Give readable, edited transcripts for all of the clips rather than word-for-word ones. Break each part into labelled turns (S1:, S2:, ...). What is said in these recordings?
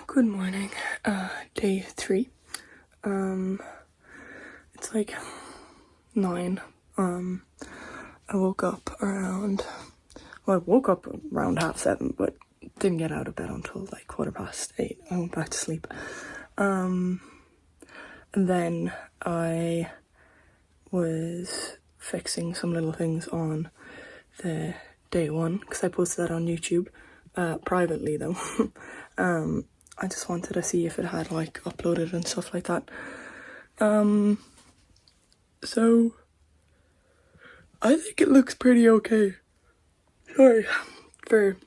S1: Good morning, day 3. It's like 9. I woke up around 7:30, but didn't get out of bed until like 8:15. I went back to sleep. And then I was fixing some little things on the day 1, because I posted that on YouTube, privately though. I just wanted to see if it had like uploaded and stuff like that. So I think it looks pretty okay. Sorry, for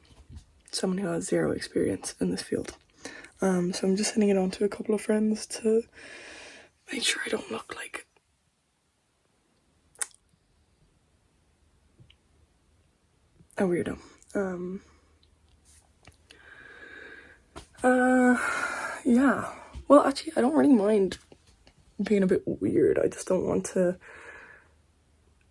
S1: someone who has zero experience in this field. So I'm just sending it on to a couple of friends to make sure I don't look like a weirdo. Yeah. Well, actually, I don't really mind being a bit weird. I just don't want to.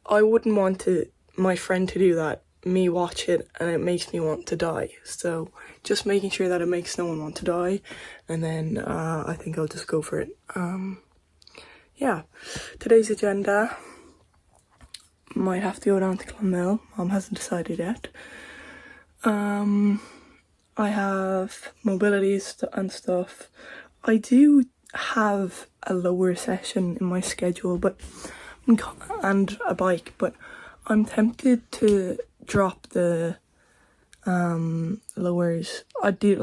S1: I wouldn't want my friend to do that, me watch it, and it makes me want to die. So just making sure that it makes no one want to die, and then I think I'll just go for it. Yeah. Today's agenda. Might have to go down to Clonmel. Mom hasn't decided yet. I have mobilities and stuff. I do have a lower session in my schedule, and a bike, but I'm tempted to drop the lowers. I do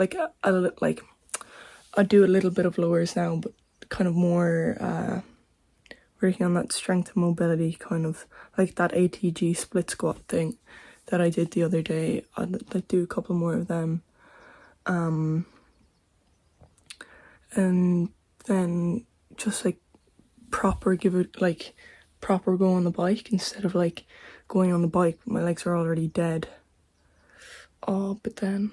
S1: I do a little bit of lowers now, but kind of more working on that strength and mobility, kind of like that ATG split squat thing that I did the other day. I'd like do a couple more of them. And then just like proper go on the bike instead of like going on the bike. My legs are already dead. But then,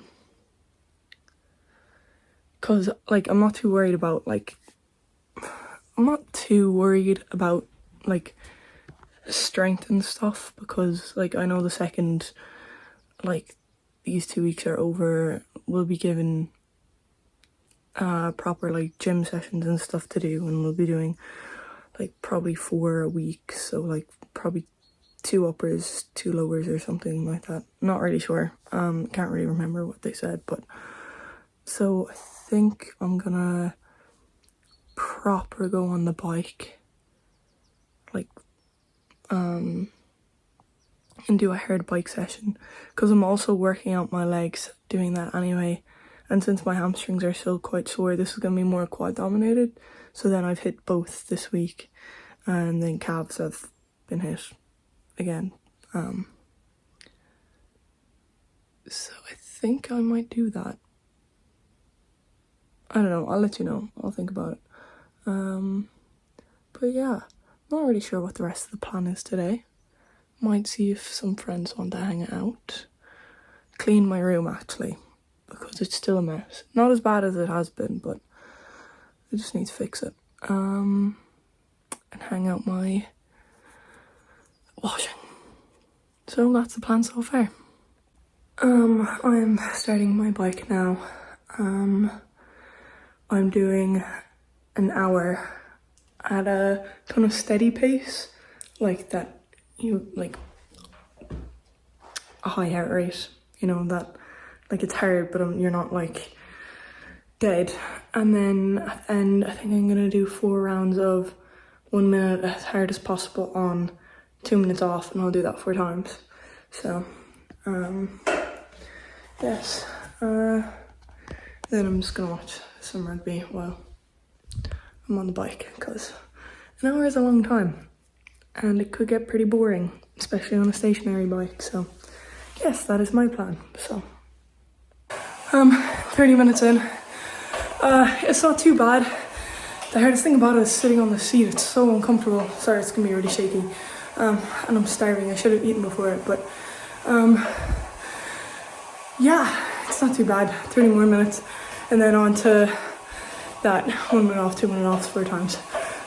S1: cause like I'm not too worried about like strength and stuff, because like I know the second like these 2 weeks are over, we'll be given proper like gym sessions and stuff to do, and we'll be doing like probably 4 a week, so like probably 2 uppers, 2 lowers or something like that. Not really sure. Can't really remember what they said, but so I think I'm gonna proper go on the bike, like and do a hard bike session, because I'm also working out my legs doing that anyway. And since my hamstrings are still quite sore, this is going to be more quad dominated. So then I've hit both this week, and then calves have been hit again. So I think I might do that. I don't know, I'll let you know. I'll think about it. But yeah, not really sure what the rest of the plan is today. Might see if some friends want to hang out. Clean my room actually, because it's still a mess. Not as bad as it has been, but I just need to fix it. And hang out my washing. So that's the plan so far. I'm starting my bike now. I'm doing an hour at a kind of steady pace, like that, like a high heart rate, that like it's hard, but you're not like dead. And then at the end, I think I'm gonna do 4 rounds of 1 minute as hard as possible on, 2 minutes off, and I'll do that 4 times. So, yes. Then I'm just gonna watch some rugby while I'm on the bike, because an hour is a long time, and it could get pretty boring, especially on a stationary bike. So, yes, that is my plan. So, 30 minutes in. It's not too bad. The hardest thing about it is sitting on the seat. It's so uncomfortable. Sorry, it's gonna be really shaky. And I'm starving. I should have eaten before it, but yeah, it's not too bad. 30 more minutes, and then on to that 1 minute off, 2 minute off, 4 times.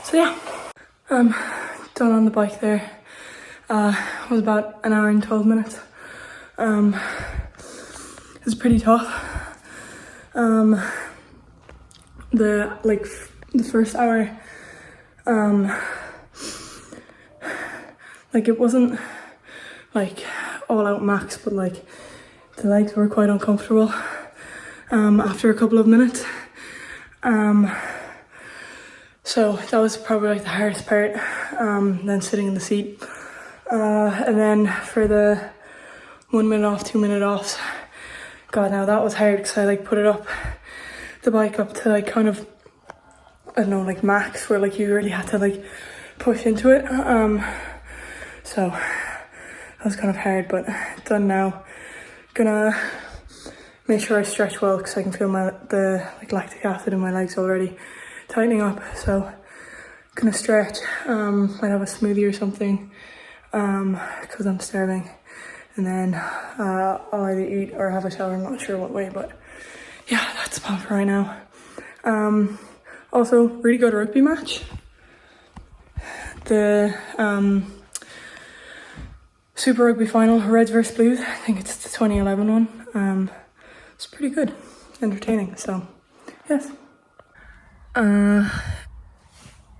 S1: So yeah, done on the bike there. It was about an hour and 12 minutes. It's pretty tough. The first hour, like it wasn't like all out max, but like the legs were quite uncomfortable after a couple of minutes. So that was probably like the hardest part, then sitting in the seat. And then for the 1 minute off, 2 minute offs, God, now that was hard because I like put it up, the bike up to like kind of, I don't know, like max, where like you really had to like push into it. So that was kind of hard, but done now. Gonna make sure I stretch well because I can feel the lactic acid in my legs already tightening up. So gonna stretch, might have a smoothie or something because I'm starving, and then I'll either eat or have a shower. I'm not sure what way, but yeah, that's about it right now. Also, really good rugby match. The Super Rugby final, Reds versus Blues. I think it's the 2011 one. It's pretty good, entertaining. So, yes.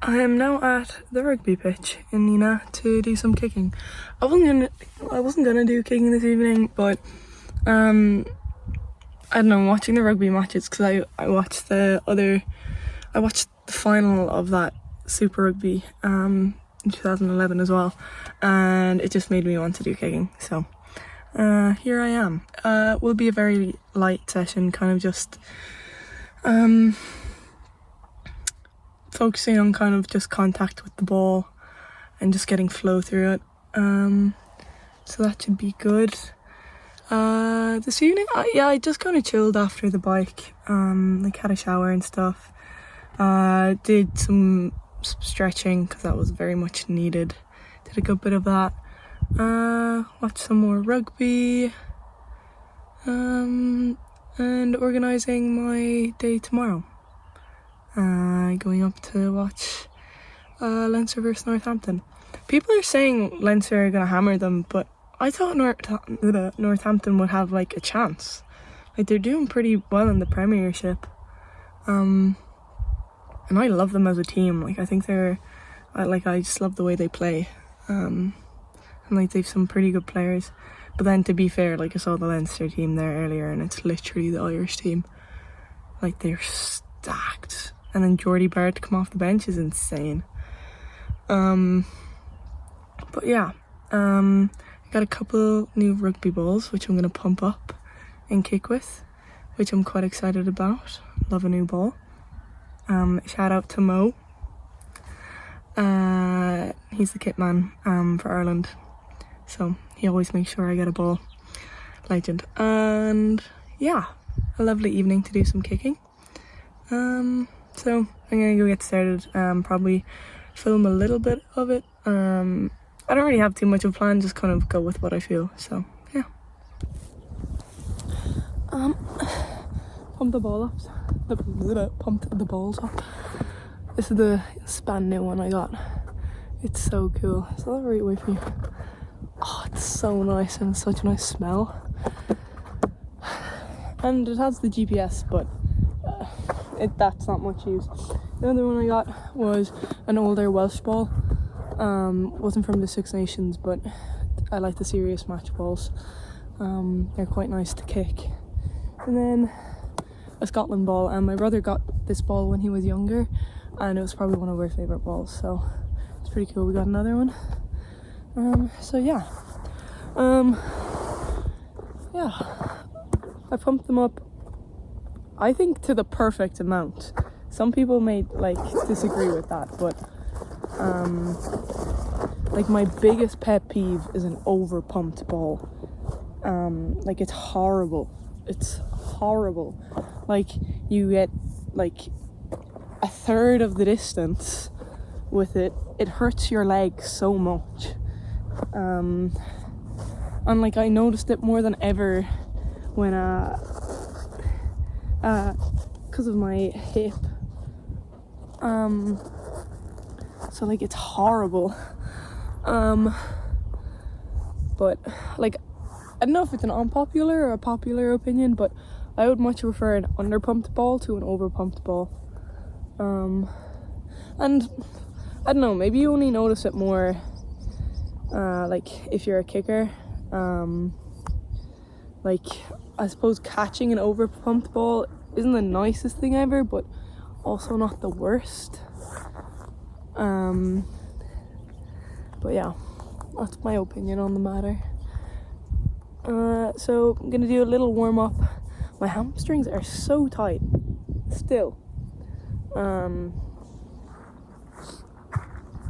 S1: I am now at the rugby pitch in Nina to do some kicking. I wasn't gonna do kicking this evening, but I don't know, watching the rugby matches, because I watched the final of that Super Rugby in 2011 as well, and it just made me want to do kicking. So here I am. Will be a very light session, kind of just focusing on kind of just contact with the ball and just getting flow through it. So that should be good. This evening, I just kind of chilled after the bike. Like had a shower and stuff. Did some stretching because that was very much needed. Did a good bit of that. Watched some more rugby. And organising my day tomorrow. Going up to watch Leinster versus Northampton. People are saying Leinster are going to hammer them, but I thought Northampton would have like a chance. Like they're doing pretty well in the Premiership. And I love them as a team. Like I think I just love the way they play. And like they've some pretty good players. But then to be fair, like I saw the Leinster team there earlier and it's literally the Irish team. Like they're stacked. And then Jordy Barrett to come off the bench is insane. But yeah, I got a couple new rugby balls which I'm going to pump up and kick with, which I'm quite excited about. Love a new ball. Shout out to Mo. He's the kit man for Ireland, so he always makes sure I get a ball. Legend. And yeah, a lovely evening to do some kicking. So I'm gonna go get started, probably film a little bit of it. I don't really have too much of a plan, just kind of go with what I feel, so yeah. Pump the ball up. Pumped the balls up. This is the span new one I got. It's so cool. Is that right away from you? Oh, it's so nice and such a nice smell. And it has the GPS, but that's not much use. The other one I got was an older Welsh ball. Wasn't from the Six Nations, but I like the serious match balls. They're quite nice to kick. And then a Scotland ball, and my brother got this ball when he was younger, and it was probably one of our favourite balls, so it's pretty cool. We got another one. So yeah. I pumped them up, I think, to the perfect amount. Some people may like disagree with that, but like my biggest pet peeve is an over pumped ball. Like it's horrible. It's horrible. Like you get like a third of the distance with it. It hurts your legs so much. And like I noticed it more than ever when because of my hip. So like it's horrible. But like I don't know if it's an unpopular or a popular opinion, but I would much prefer an under-pumped ball to an over-pumped ball. And I don't know, maybe you only notice it more like if you're a kicker. Like, I suppose catching an over-pumped ball isn't the nicest thing ever, but also not the worst. But yeah, that's my opinion on the matter. So I'm gonna do a little warm-up. My hamstrings are so tight still. I'm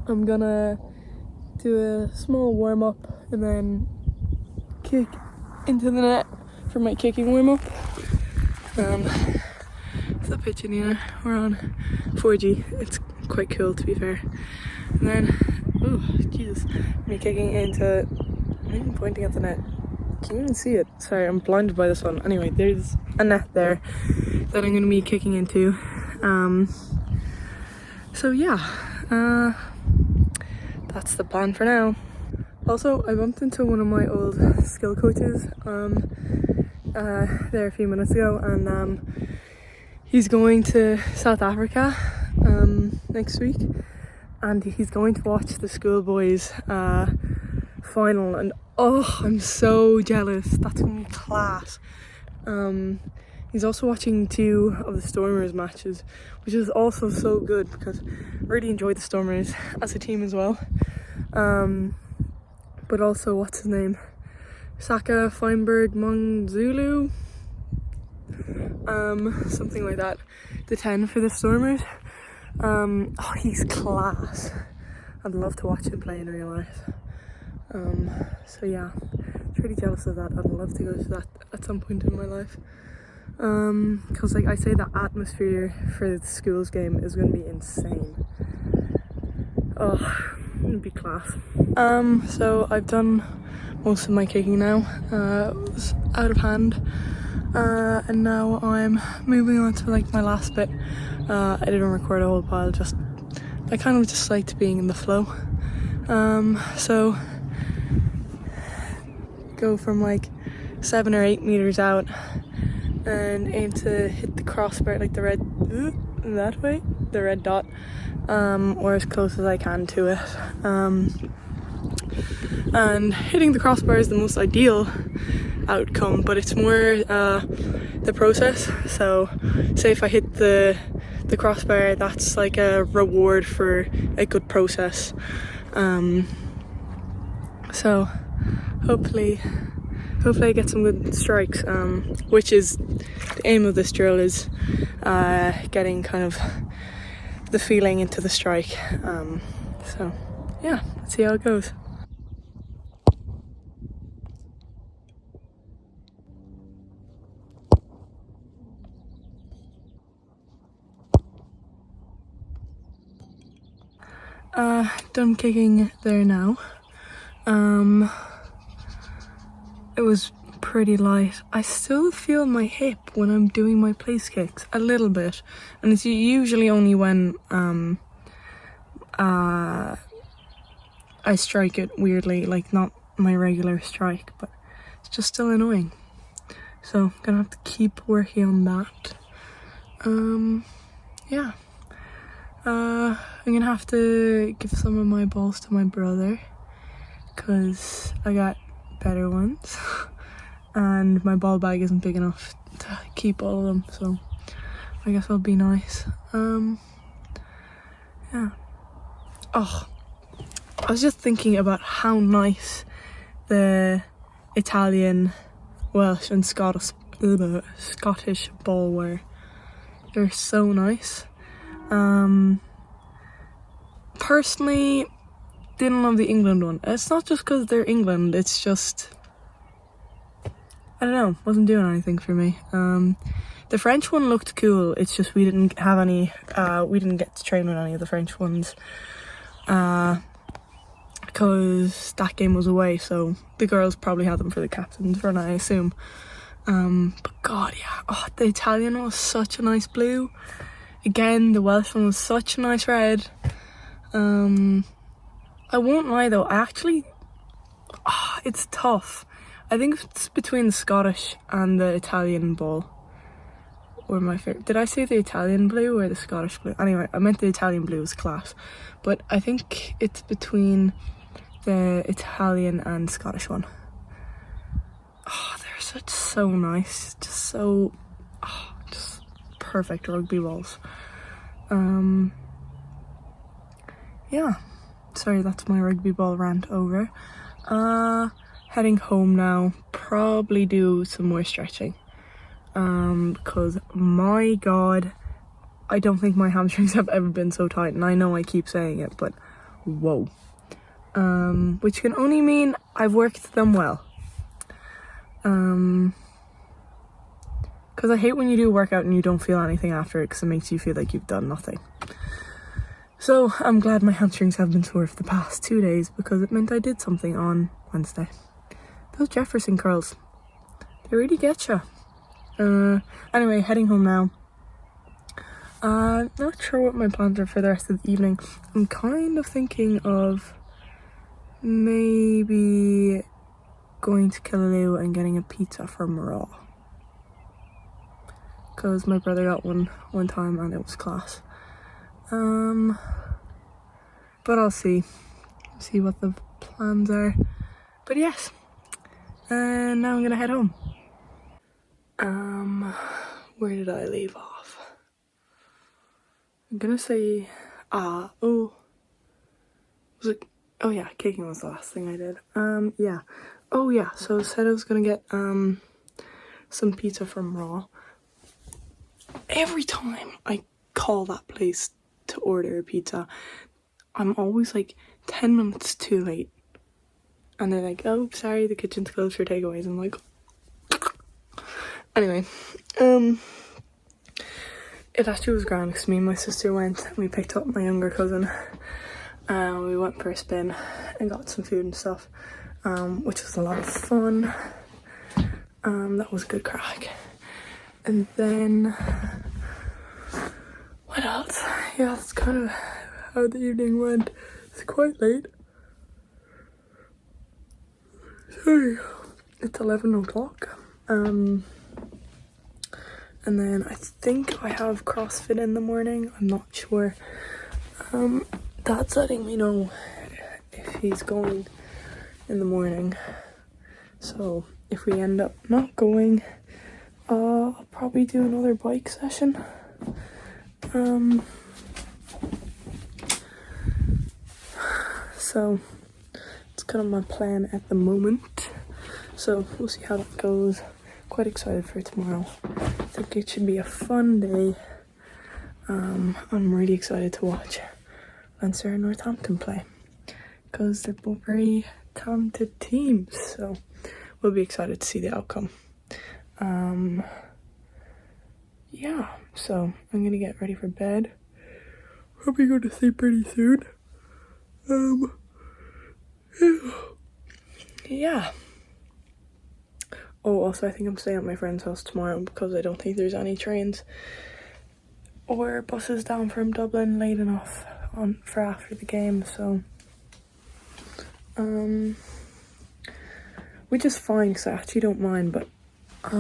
S1: gonna do a small warm-up and then kick into the net for my kicking warm-up. It's the pitch in here. We're on 4G. It's quite cool, to be fair. And then, oh Jesus, me kicking into. I'm even pointing at the net. Can you even see it? Sorry, I'm blinded by the sun. Anyway, there's a net there that I'm gonna be kicking into. So yeah, that's the plan for now. Also, I bumped into one of my old skill coaches there a few minutes ago, and he's going to South Africa next week, and he's going to watch the schoolboys final, and oh, I'm so jealous. That's gonna be class. He's also watching 2 of the Stormers matches, which is also so good because I really enjoyed the Stormers as a team as well. But also, what's his name? Saka Feinberg Mongzulu? Something like that. The 10 for the Stormers. Oh, he's class. I'd love to watch him play in real life. So yeah, I'm pretty jealous of that. I'd love to go to that at some point in my life. Because like I say, the atmosphere for the schools game is going to be insane. Oh, it'd be class. So I've done most of my kicking now. It was out of hand. And now I'm moving on to like my last bit. I didn't record a whole pile, I kind of just liked being in the flow. So go from like 7 or 8 meters out and aim to hit the crossbar, like the red that way, the red dot, or as close as I can to it. And hitting the crossbar is the most ideal outcome, but it's more the process. So say if I hit the crossbar, that's like a reward for a good process. So hopefully I get some good strikes, which is the aim of this drill, is getting kind of the feeling into the strike. So yeah, let's see how it goes. Done kicking there now. It was pretty light. I still feel my hip when I'm doing my place kicks a little bit, and it's usually only when I strike it weirdly, like not my regular strike, but it's just still annoying. So I'm gonna have to keep working on that. Yeah. I'm gonna have to give some of my balls to my brother because I got better ones and my ball bag isn't big enough to keep all of them, so I guess I'll be nice. Yeah. Oh, I was just thinking about how nice the Italian, Welsh and Scottish ball were. They're so nice. Personally, didn't love the England one. It's not just because they're England, it's just, I don't know, wasn't doing anything for me. The French one looked cool, it's just we didn't have any, we didn't get to train with any of the French ones, because that game was away, so the girls probably had them for the captain's run, I assume. But god, yeah, oh, the Italian one was such a nice blue. Again, the Welsh one was such a nice red. I won't lie though, it's tough. I think it's between the Scottish and the Italian ball. were my favorite. Did I say the Italian blue or the Scottish blue? Anyway, I meant the Italian blue was class, but I think it's between the Italian and Scottish one. Oh, they're such so nice, just so just perfect rugby balls. Yeah, sorry, that's my rugby ball rant over. Heading home now, probably do some more stretching, because my god, I don't think my hamstrings have ever been so tight, and I know I keep saying it, but whoa. Which can only mean I've worked them well. Because I hate when you do a workout and you don't feel anything after it, because it makes you feel like you've done nothing. So I'm glad my hamstrings have been sore for the past 2 days, because it meant I did something on Wednesday. Those Jefferson curls, they really get you. Anyway, heading home now. Not sure what my plans are for the rest of the evening. I'm kind of thinking of maybe going to Killaloe and getting a pizza from Raw, because my brother got one time and it was class. But I'll see what the plans are. But yes, and now I'm gonna head home. Where did I leave off? I'm gonna say, was it? Oh yeah, kicking was the last thing I did. Yeah. Oh yeah, so I said I was gonna get some pizza from Raw. Every time I call that place to order a pizza, I'm always like 10 minutes too late. And they're like, oh, sorry, the kitchen's closed for takeaways. I'm like, anyway, it actually was grand because me and my sister went and we picked up my younger cousin. We went for a spin and got some food and stuff, which was a lot of fun. That was a good crack. And then, what else? Yeah, that's kind of how the evening went. It's quite late. Sorry, it's 11 o'clock. And then I think I have CrossFit in the morning. I'm not sure. Dad's letting me know if he's going in the morning. So if we end up not going, I'll probably do another bike session. So it's kind of my plan at the moment. So we'll see how that goes. Quite excited for tomorrow. I think it should be a fun day. I'm really excited to watch Leinster and Northampton play, because they're both very talented teams. So we'll be excited to see the outcome. Yeah, so I'm gonna get ready for bed. Probably go to sleep pretty soon. Yeah. Oh, also I think I'm staying at my friend's house tomorrow because I don't think there's any trains or buses down from Dublin late enough for after the game, so which is fine because I actually don't mind, but I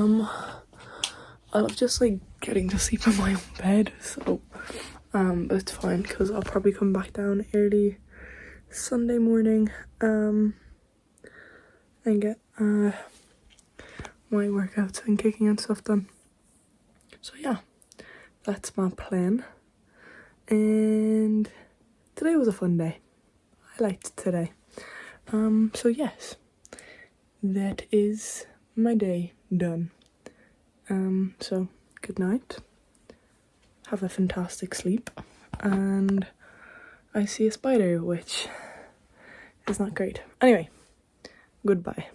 S1: love just like getting to sleep in my own bed, so but it's fine because I'll probably come back down early Sunday morning and get my workouts and kicking and stuff done. So yeah, that's my plan. And today was a fun day. I liked today. So yes, that is my day done. So good night. Have a fantastic sleep. And I see a spider, which is not great. Anyway, goodbye.